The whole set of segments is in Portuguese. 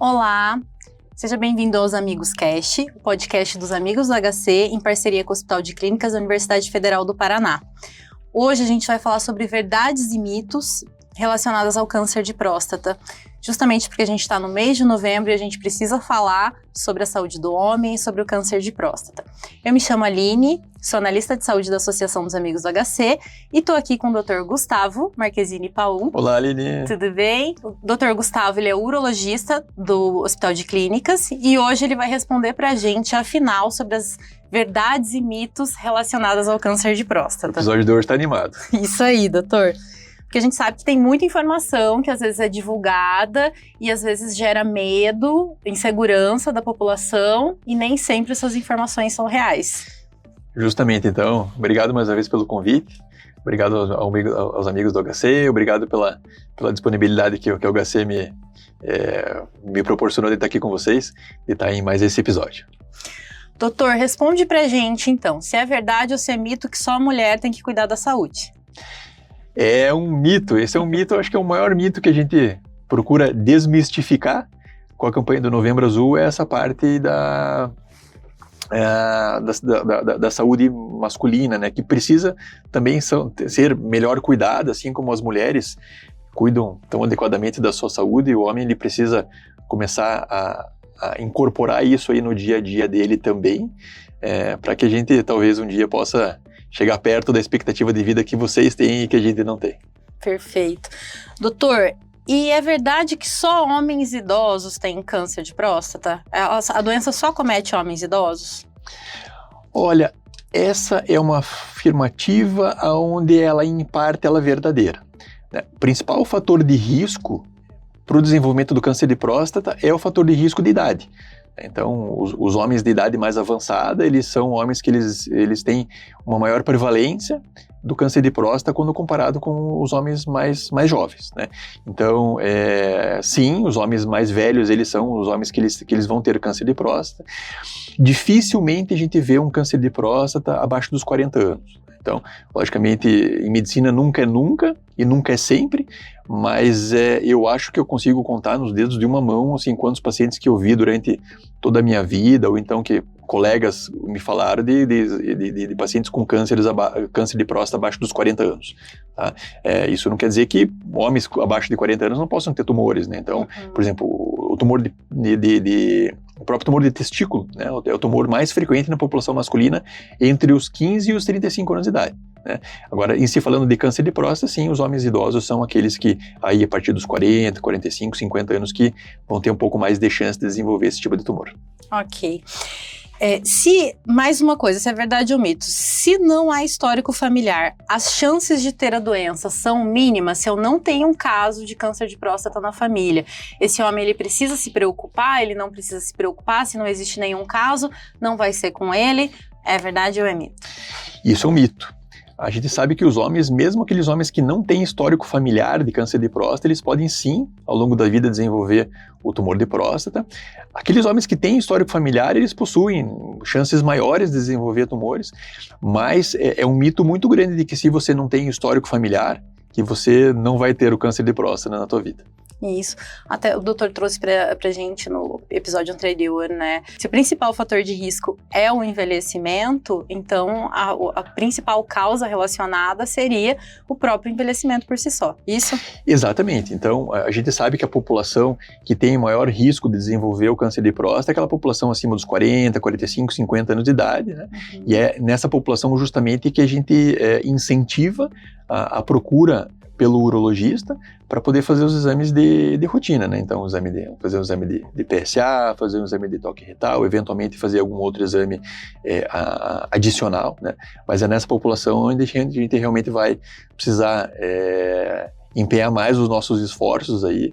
Olá, seja bem-vindo aos Amigos Cast, o podcast dos Amigos do HC, em parceria com o Hospital de Clínicas da Universidade Federal do Paraná. Hoje a gente vai falar sobre verdades e mitos relacionadas ao câncer de próstata, justamente porque a gente está no mês de novembro e a gente precisa falar sobre a saúde do homem e sobre o câncer de próstata. Eu me chamo Aline, sou analista de saúde da Associação dos Amigos do HC e estou aqui com o Dr. Gustavo Marquezini Paul. Olá, Aline. Tudo bem? O Dr. Gustavo, ele é urologista do Hospital de Clínicas e hoje ele vai responder para a gente, afinal, sobre as verdades e mitos relacionados ao câncer de próstata. O episódio de hoje está animado. Isso aí, doutor. Porque a gente sabe que tem muita informação que às vezes é divulgada e às vezes gera medo, insegurança da população e nem sempre essas informações são reais. Justamente, então, obrigado mais uma vez pelo convite, obrigado aos amigos do HC, obrigado pela disponibilidade que o HC me proporcionou de estar aqui com vocês e estar em mais esse episódio. Doutor, responde pra gente então, se é verdade ou se é mito que só a mulher tem que cuidar da saúde. É um mito, esse é um mito, eu acho que é o maior mito que a gente procura desmistificar com a campanha do Novembro Azul, é essa parte da saúde masculina, né, que precisa também ser melhor cuidada, assim como as mulheres cuidam tão adequadamente da sua saúde, o homem ele precisa começar a incorporar isso aí no dia a dia dele também, para que a gente talvez um dia possa chegar perto da expectativa de vida que vocês têm e que a gente não tem. Perfeito. Doutor, e é verdade que só homens idosos têm câncer de próstata? A doença só comete homens idosos? Olha, essa é uma afirmativa onde ela, em parte, ela é verdadeira. O principal fator de risco para o desenvolvimento do câncer de próstata é o fator de risco de idade. Então, os homens de idade mais avançada, eles são homens que eles têm uma maior prevalência do câncer de próstata quando comparado com os homens mais jovens, né? Então, sim, os homens mais velhos, eles são os homens que eles vão ter câncer de próstata. Dificilmente a gente vê um câncer de próstata abaixo dos 40 anos. Então, logicamente, em medicina nunca é nunca e nunca é sempre, mas eu acho que eu consigo contar nos dedos de uma mão, assim, quantos pacientes que eu vi durante toda a minha vida, ou então que colegas me falaram de pacientes com câncer de próstata abaixo dos 40 anos. Tá? Isso não quer dizer que homens abaixo de 40 anos não possam ter tumores, né? Então, por exemplo, o tumor o próprio tumor de testículo, né, é o tumor mais frequente na população masculina entre os 15 e os 35 anos de idade. Né? Agora, em se falando de câncer de próstata, sim, os homens idosos são aqueles que, aí a partir dos 40, 45, 50 anos, que vão ter um pouco mais de chance de desenvolver esse tipo de tumor. Ok. Mais uma coisa, se é verdade ou mito, se não há histórico familiar, as chances de ter a doença são mínimas. Se eu não tenho um caso de câncer de próstata na família, esse homem ele precisa se preocupar, ele não precisa se preocupar, se não existe nenhum caso, não vai ser com ele, é verdade ou é mito? Isso é um mito. A gente sabe que os homens, mesmo aqueles homens que não têm histórico familiar de câncer de próstata, eles podem sim, ao longo da vida, desenvolver o tumor de próstata. Aqueles homens que têm histórico familiar, eles possuem chances maiores de desenvolver tumores, mas é um mito muito grande de que se você não tem histórico familiar, que você não vai ter o câncer de próstata na tua vida. Isso. Até o doutor trouxe pra gente no episódio anterior, né? Se o principal fator de risco é o envelhecimento, então a principal causa relacionada seria o próprio envelhecimento por si só. Isso? Exatamente. Então, a gente sabe que a população que tem maior risco de desenvolver o câncer de próstata é aquela população acima dos 40, 45, 50 anos de idade, né? Uhum. E é nessa população justamente que a gente incentiva a procura pelo urologista para poder fazer os exames de rotina, né? Então, fazer um exame de PSA, fazer um exame de toque retal, eventualmente fazer algum outro exame adicional, né? Mas é nessa população onde a gente realmente vai precisar empenhar mais os nossos esforços aí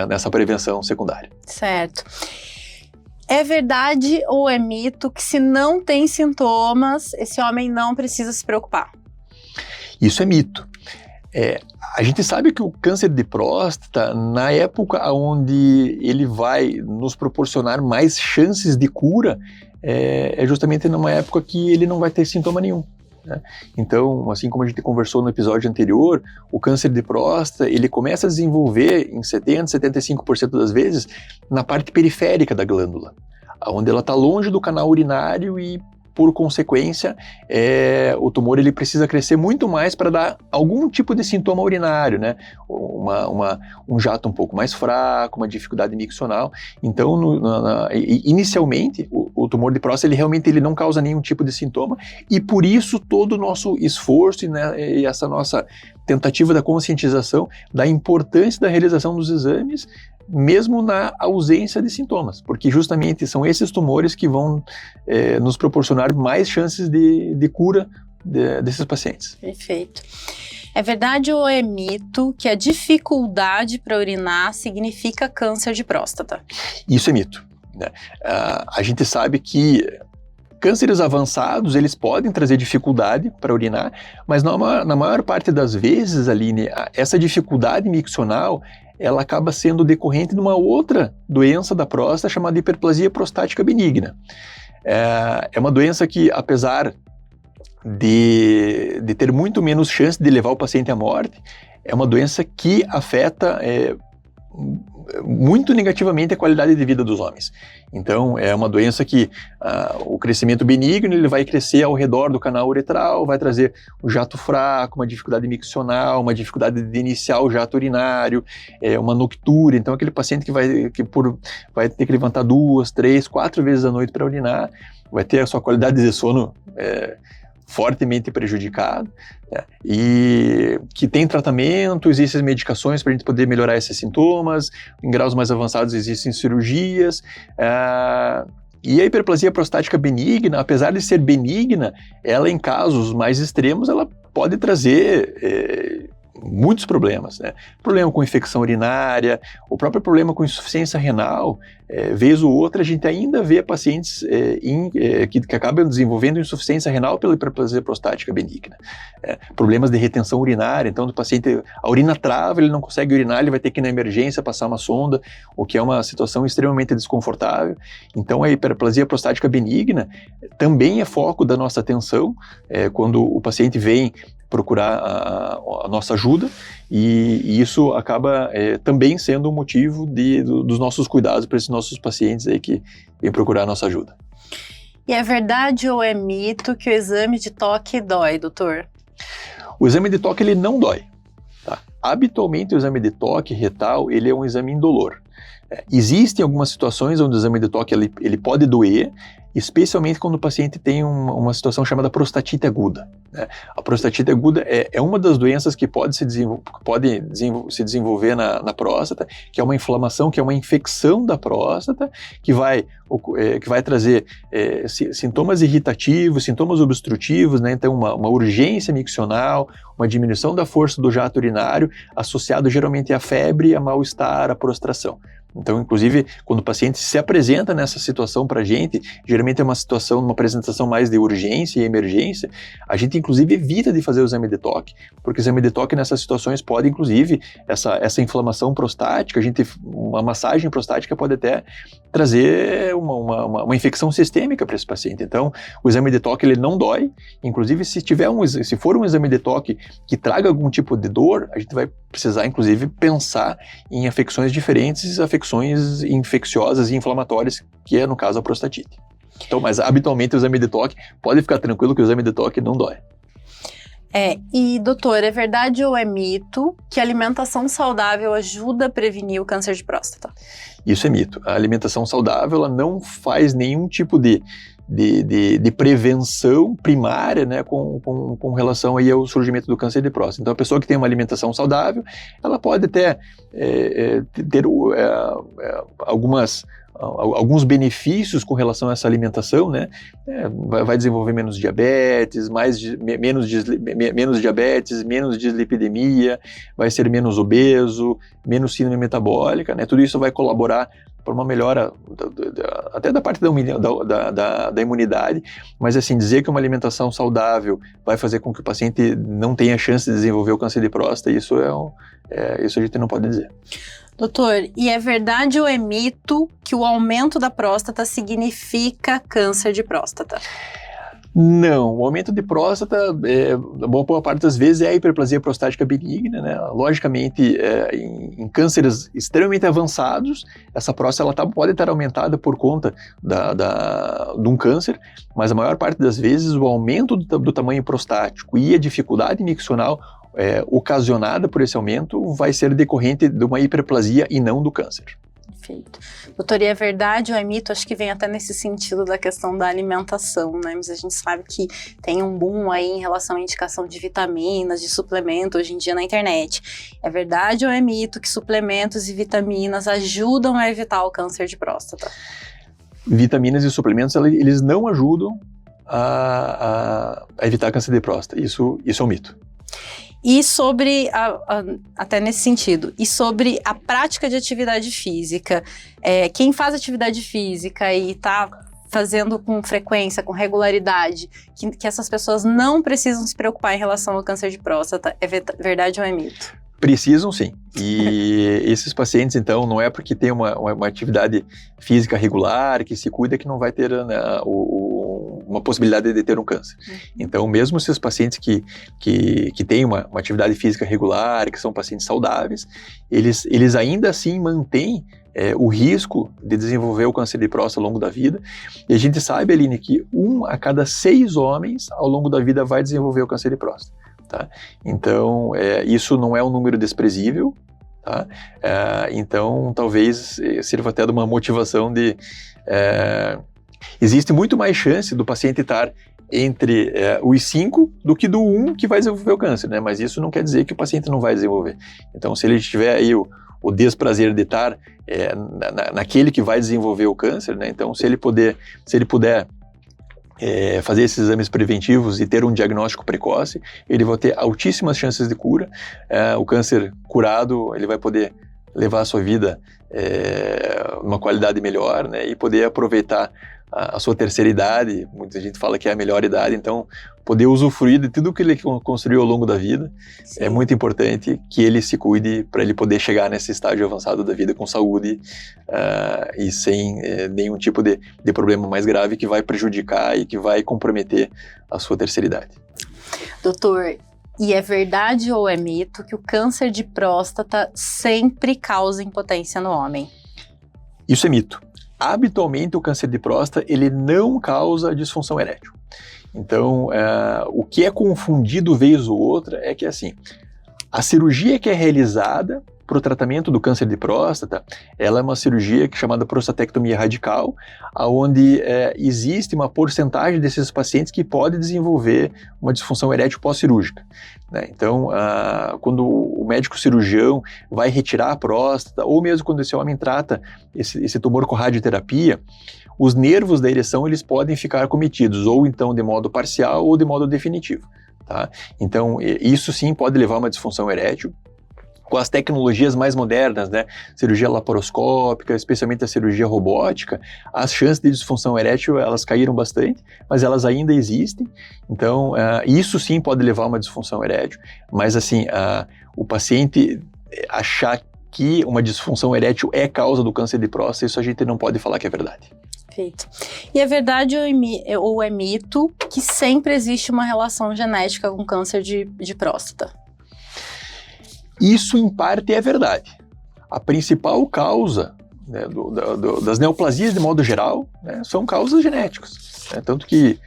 nessa prevenção secundária. Certo. É verdade ou é mito que se não tem sintomas, esse homem não precisa se preocupar? Isso é mito. A gente sabe que o câncer de próstata, na época onde ele vai nos proporcionar mais chances de cura, é justamente numa época que ele não vai ter sintoma nenhum. né? Então, assim como a gente conversou no episódio anterior, o câncer de próstata, ele começa a desenvolver em 70%, 75% das vezes na parte periférica da glândula, onde ela está longe do canal urinário e, por consequência, o tumor ele precisa crescer muito mais para dar algum tipo de sintoma urinário, né? Um jato um pouco mais fraco, uma dificuldade miccional. Então, inicialmente, o tumor de próstata ele realmente não causa nenhum tipo de sintoma, e por isso todo o nosso esforço, né, e essa nossa tentativa da conscientização da importância da realização dos exames, mesmo na ausência de sintomas, porque justamente são esses tumores que vão nos proporcionar mais chances de cura desses pacientes. Perfeito. É verdade ou é mito que a dificuldade para urinar significa câncer de próstata? Isso é mito, né? A gente sabe que cânceres avançados, eles podem trazer dificuldade para urinar, mas na maior parte das vezes, Aline, essa dificuldade miccional ela acaba sendo decorrente de uma outra doença da próstata chamada hiperplasia prostática benigna. É uma doença que, apesar de ter muito menos chance de levar o paciente à morte, é uma doença que afeta muito negativamente a qualidade de vida dos homens. Então, é uma doença que o crescimento benigno ele vai crescer ao redor do canal uretral, vai trazer o jato fraco, uma dificuldade miccional, uma dificuldade de iniciar o jato urinário, uma noctúria. Então, aquele paciente que vai ter que levantar 2, 3, 4 vezes à noite para urinar, vai ter a sua qualidade de sono fortemente prejudicado, né? E que tem tratamento, existem medicações para a gente poder melhorar esses sintomas, em graus mais avançados existem cirurgias, e a hiperplasia prostática benigna, apesar de ser benigna, ela em casos mais extremos, ela pode trazer muitos problemas, né? Problema com infecção urinária, o próprio problema com insuficiência renal, vez ou outra a gente ainda vê pacientes que acabam desenvolvendo insuficiência renal pela hiperplasia prostática benigna. Problemas de retenção urinária, então o paciente, a urina trava, ele não consegue urinar, ele vai ter que ir na emergência passar uma sonda, o que é uma situação extremamente desconfortável. Então a hiperplasia prostática benigna também é foco da nossa atenção quando o paciente vem procurar a nossa ajuda, e isso acaba também sendo um motivo dos nossos cuidados para esses nossos pacientes aí que vêm procurar a nossa ajuda. E é verdade ou é mito que o exame de toque dói, doutor? O exame de toque ele não dói, tá? Habitualmente o exame de toque retal ele é um exame indolor. Existem algumas situações onde o exame de toque ele pode doer, especialmente quando o paciente tem uma situação chamada prostatite aguda, né? A prostatite aguda é uma das doenças que pode se desenvolver na próstata, que é uma inflamação, que é uma infecção da próstata, que vai trazer sintomas irritativos, sintomas obstrutivos, né? Então uma urgência miccional, uma diminuição da força do jato urinário, associado geralmente à febre, a mal-estar, à prostração. Então, inclusive, quando o paciente se apresenta nessa situação para a gente, geralmente é uma situação, uma apresentação mais de urgência e emergência, a gente inclusive evita de fazer o exame de toque, porque o exame de toque nessas situações pode, inclusive, essa inflamação prostática, uma massagem prostática pode até trazer uma infecção sistêmica para esse paciente. Então, o exame de toque ele não dói, inclusive se for um exame de toque que traga algum tipo de dor, a gente vai precisar, inclusive, pensar em afecções diferentes, afecções infecciosas e inflamatórias, que é, no caso, a prostatite. Então, mas habitualmente o exame de toque, pode ficar tranquilo que o exame de toque não dói. E doutor, é verdade ou é mito que a alimentação saudável ajuda a prevenir o câncer de próstata? Isso é mito. A alimentação saudável ela não faz nenhum tipo de prevenção primária, né, com relação aí ao surgimento do câncer de próstata. Então, a pessoa que tem uma alimentação saudável, ela pode até ter alguns benefícios com relação a essa alimentação, né? Vai desenvolver menos diabetes, menos diabetes, menos dislipidemia, vai ser menos obeso, menos síndrome metabólica, né? Tudo isso vai colaborar para uma melhora até da parte da imunidade, mas assim, dizer que uma alimentação saudável vai fazer com que o paciente não tenha chance de desenvolver o câncer de próstata, isso a gente não pode dizer. Doutor, e é verdade ou é mito que o aumento da próstata significa câncer de próstata? Não, o aumento de próstata, boa parte das vezes, é a hiperplasia prostática benigna, né? Logicamente, em cânceres extremamente avançados, essa próstata pode estar aumentada por conta de um câncer, mas a maior parte das vezes o aumento do tamanho prostático e a dificuldade miccional ocasionada por esse aumento vai ser decorrente de uma hiperplasia e não do câncer. Perfeito. Doutor, e é verdade ou é mito? Acho que vem até nesse sentido da questão da alimentação, né? Mas a gente sabe que tem um boom aí em relação à indicação de vitaminas, de suplemento hoje em dia na internet. É verdade ou é mito que suplementos e vitaminas ajudam a evitar o câncer de próstata? Vitaminas e suplementos, eles não ajudam a evitar câncer de próstata. Isso é um mito. E sobre, até nesse sentido, e sobre a prática de atividade física, quem faz atividade física e está fazendo com frequência, com regularidade, que essas pessoas não precisam se preocupar em relação ao câncer de próstata, é verdade ou é mito? Precisam sim, e esses pacientes então não é porque tem uma atividade física regular, que se cuida, que não vai ter uma possibilidade de ter um câncer. Então mesmo esses pacientes que têm uma atividade física regular, que são pacientes saudáveis, eles ainda assim mantêm o risco de desenvolver o câncer de próstata ao longo da vida, e a gente sabe, Aline, que 1 a cada 6 homens ao longo da vida vai desenvolver o câncer de próstata. Tá? Então, isso não é um número desprezível, tá? Então talvez sirva até de uma motivação de... existe muito mais chance do paciente estar entre os 5 do que do 1 que vai desenvolver o câncer, né? Mas isso não quer dizer que o paciente não vai desenvolver. Então, se ele tiver aí o desprazer de estar naquele que vai desenvolver o câncer, né? Então, se ele puder fazer esses exames preventivos e ter um diagnóstico precoce, ele vai ter altíssimas chances de cura. O câncer curado, ele vai poder levar a sua vida numa qualidade melhor, né, e poder aproveitar a sua terceira idade. Muita gente fala que é a melhor idade, então poder usufruir de tudo que ele construiu ao longo da vida. Sim. É muito importante que ele se cuide para ele poder chegar nesse estágio avançado da vida com saúde e sem nenhum tipo de problema mais grave que vai prejudicar e que vai comprometer a sua terceira idade. Doutor, e é verdade ou é mito que o câncer de próstata sempre causa impotência no homem? Isso é mito. Habitualmente o câncer de próstata ele não causa disfunção erétil. Então, o que é confundido vez ou outra é que assim, a cirurgia que é realizada para o tratamento do câncer de próstata, ela é uma cirurgia chamada prostatectomia radical, onde existe uma porcentagem desses pacientes que pode desenvolver uma disfunção erétil pós-cirúrgica, né? Então, quando o médico cirurgião vai retirar a próstata, ou mesmo quando esse homem trata esse tumor com radioterapia, os nervos da ereção eles podem ficar cometidos, ou então de modo parcial ou de modo definitivo. Tá? Então, isso sim pode levar a uma disfunção erétil. Com as tecnologias mais modernas, né, cirurgia laparoscópica, especialmente a cirurgia robótica, as chances de disfunção erétil elas caíram bastante, mas elas ainda existem. Então, isso sim pode levar a uma disfunção erétil, mas assim, o paciente achar que uma disfunção erétil é causa do câncer de próstata, isso a gente não pode falar que é verdade. Perfeito. E é verdade ou é mito que sempre existe uma relação genética com câncer de próstata? Isso, em parte, é verdade. A principal causa, né, das neoplasias, de modo geral, né, são causas genéticas. Né? Tanto que,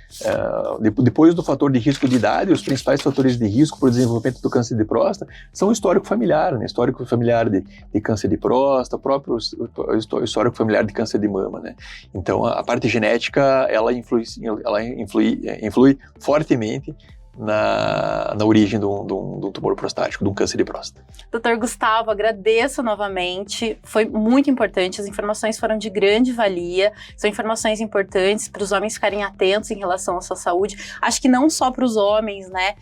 depois do fator de risco de idade, os principais fatores de risco para o desenvolvimento do câncer de próstata são o histórico familiar, né? Histórico familiar de câncer de próstata, o próprio histórico familiar de câncer de mama. Né? Então, a parte genética, ela influi fortemente na origem de um tumor prostático, de um câncer de próstata. Doutor Gustavo, agradeço novamente, foi muito importante, as informações foram de grande valia, são informações importantes para os homens ficarem atentos em relação à sua saúde, acho que não só para os homens, né,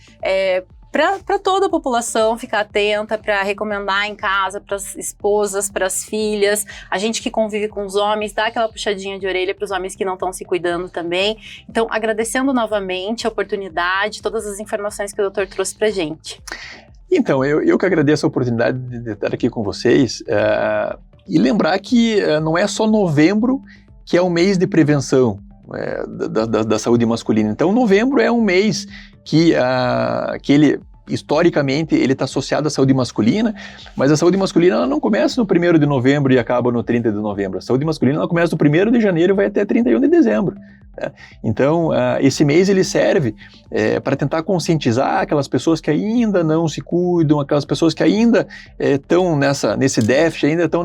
para toda a população ficar atenta, para recomendar em casa, para as esposas, para as filhas, a gente que convive com os homens, dá aquela puxadinha de orelha para os homens que não estão se cuidando também. Então, agradecendo novamente a oportunidade, todas as informações que o doutor trouxe para a gente. Então, eu que agradeço a oportunidade de estar aqui com vocês e lembrar que não é só novembro que é um mês de prevenção, da saúde masculina. Então, novembro é um mês que ele, historicamente, ele está associado à saúde masculina, mas a saúde masculina ela não começa no 1º de novembro e acaba no 30 de novembro. A saúde masculina ela começa no 1º de janeiro e vai até 31 de dezembro. Né? Então, esse mês ele serve para tentar conscientizar aquelas pessoas que ainda não se cuidam, aquelas pessoas que ainda estão nesse déficit, ainda estão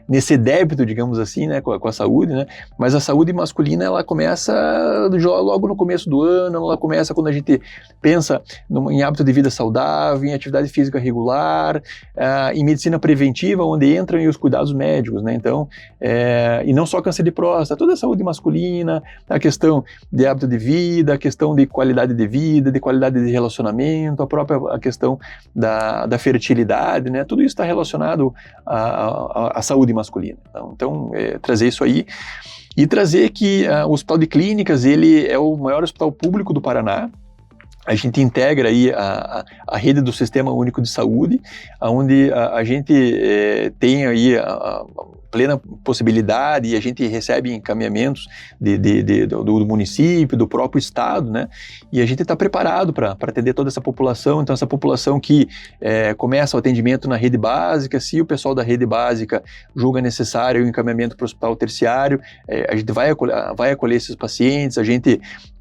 nesse débito, digamos assim, né, com a saúde, né, mas a saúde masculina, ela começa logo no começo do ano, ela começa quando a gente pensa em hábito de vida saudável, em atividade física regular, em medicina preventiva, onde entram os cuidados médicos, né, então, e não só câncer de próstata, toda a saúde masculina, a questão de hábito de vida, a questão de qualidade de vida, de qualidade de relacionamento, a questão da fertilidade, né, tudo isso está relacionado à saúde masculina. Então, trazer isso aí e trazer que o Hospital de Clínicas, ele é o maior hospital público do Paraná. A gente integra aí a rede do Sistema Único de Saúde, onde a gente tem aí a plena possibilidade e a gente recebe encaminhamentos do município, do próprio estado, né? E a gente está preparado para atender toda essa população. Então, essa população que começa o atendimento na rede básica, se o pessoal da rede básica julga necessário o encaminhamento para o hospital terciário, a gente vai acolher esses pacientes.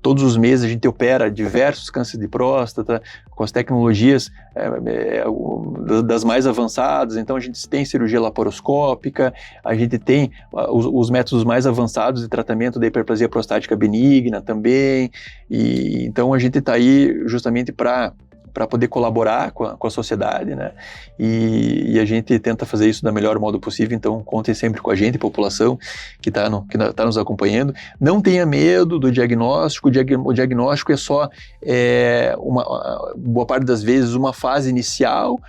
Todos os meses a gente opera diversos cânceres de próstata com as tecnologias das mais avançadas. Então a gente tem cirurgia laparoscópica, a gente tem os métodos mais avançados de tratamento da hiperplasia prostática benigna também. E então a gente está aí justamente para poder colaborar com a sociedade, né? E a gente tenta fazer isso da melhor modo possível. Então contem sempre com a gente, população que tá nos acompanhando. Não tenha medo do diagnóstico. O diagnóstico é só boa parte das vezes uma fase inicial.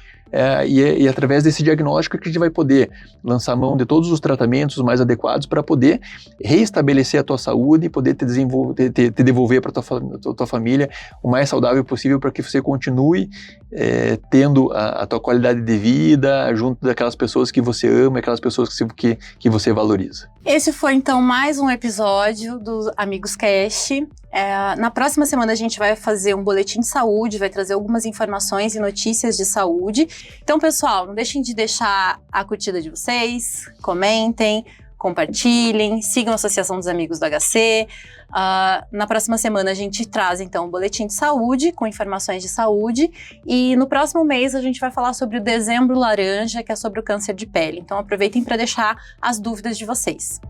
E através desse diagnóstico que a gente vai poder lançar mão de todos os tratamentos mais adequados para poder reestabelecer a tua saúde e poder te devolver para a tua família o mais saudável possível para que você continue tendo a tua qualidade de vida junto daquelas pessoas que você ama, aquelas pessoas que você valoriza. Esse foi então mais um episódio do Amigos Cast. Na próxima semana a gente vai fazer um boletim de saúde, vai trazer algumas informações e notícias de saúde. Então, pessoal, não deixem de deixar a curtida de vocês, comentem, compartilhem, sigam a Associação dos Amigos do HC. Na próxima semana a gente traz então um boletim de saúde com informações de saúde e no próximo mês a gente vai falar sobre o Dezembro Laranja, que é sobre o câncer de pele. Então aproveitem para deixar as dúvidas de vocês.